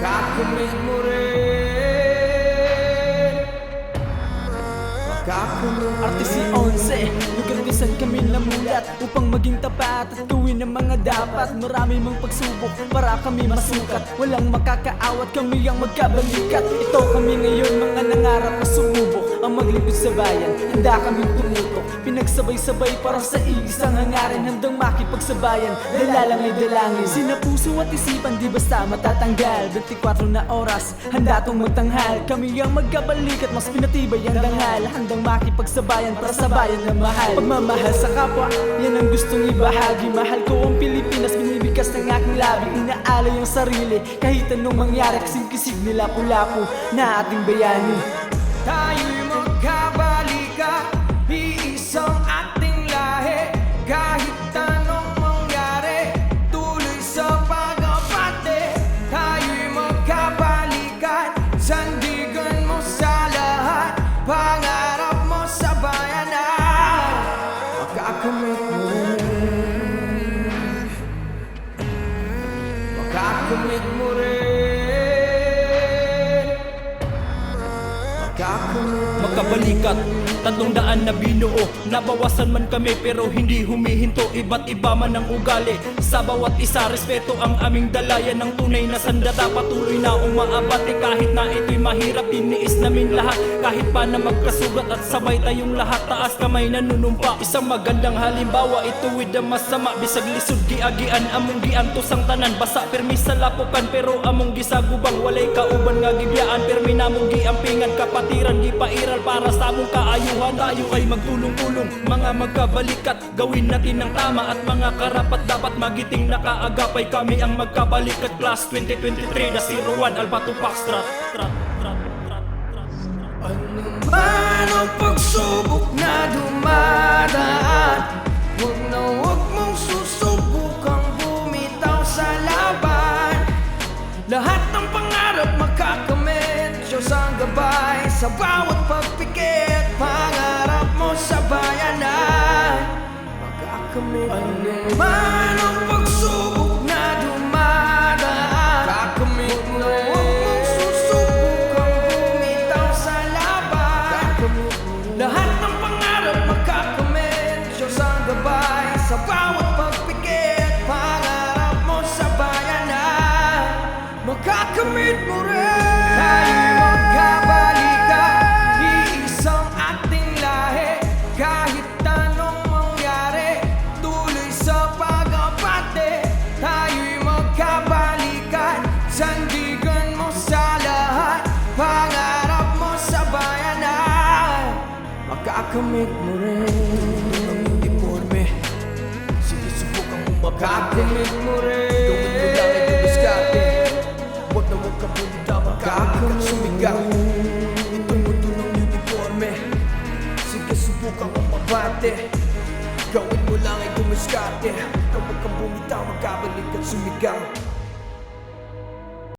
Makakamit mo rin. RTC11, lugar kung saan kami namulat upang maging tapat at gawin ang mga dapat. Marami mang pagsubok para kami masukat, walang makakaawat, kami ang magkabalikat. Ito kami ngayon, mga nangarap na sumubok ang maglingkod sa bayan. Handa kaming tumutok, pinagsabay-sabay para sa isang hangarin. Handang makipagsabayan, dalalang ay dalangin. Sina puso at isipan, di basta matatanggal. 24 na oras, handa tong magtanghal. Kami ang magkabalik at mas pinatibay ang dangal. Handang makipagsabayan para sa bayan na mahal. Pagmamahal sa kapwa, yan ang gustong ibahagi. Mahal ko ang Pilipinas, binibigas ng aking labi. Inaalay ang sarili, kahit anong mangyari. Kasing-kisig nila pulapo na ating bayani. Tayo'y magkabalikan, iisang ating lahi. Kahit anong mangyari, tuloy sa pag-abante. Tayo'y magkabalikan, sandigan mo sa lahat. Pangarap mo sa bayanan, makakamit mo rin. Makakamit mo rin. Magkabalikat, 300 na binuo. Nabawasan man kami pero hindi humihinto. Iba't iba man ang ugali, sa bawat isa respeto ang aming dalayan. Ng tunay na sandata, patuloy na umaabante. Kahit na ito'y mahirap, tiniis namin lahat. Kahit pa na magkasugat at sabay tayong lahat. Taas kamay nanunumpa, isang magandang halimbawa. Ituwid ang masama, bisag lisod giagian. Among giantos ang tanan, basa permi sa lapukan. Pero among gisagubang, walay kauban nga gibiyaan. Permi namong giampingan, kapatiran gipairal para sa among kaayuhan. Tayo ay magtulong-tulong, mga magkabalikat. Gawin natin ang tama at mga karapat dapat. Magiting nakaagapay, kami ang magkabalikat. Class 2023, the 01 Alpha to Foxtrot. Ano man ang pagsubok na dumadaan, huwag mong susubukang bumitaw sa laban. Lahat ng pangarap makakamit, Diyos ang gabay sa bawat pagpikit. Pangarap mo sa bayanan, makakamit. Ano man ang pagsubok na dumadaan, makakamit mo rin. Huwag mong susubukang bumitaw sa laban. Lahat ng pangarap makakamit, Diyos ang gabay sa bawat pagpikit. Pangarap mo sa bayanan, makakamit mo rin. Tayo'y magkabalikan, iisang ating lahi. Kahit anong mangyari, tuloy sa pag-abante. Tayo'y magkabalikan, sandigan mo sa lahat. Pangarap mo sa bayanan, makakamit mo rin. Ang uniforme, sige subukan mo makakamit mo rin. Gawin mo lang ay dumiskarte, huwag na huwag kang bumita. Makakamit sumigaw, ito'y mundo ng uniforme. Sige subukan mo mabate, gawin mo lang ay dumiskarte. Huwag kang bumita, magkabalik at sumigaw.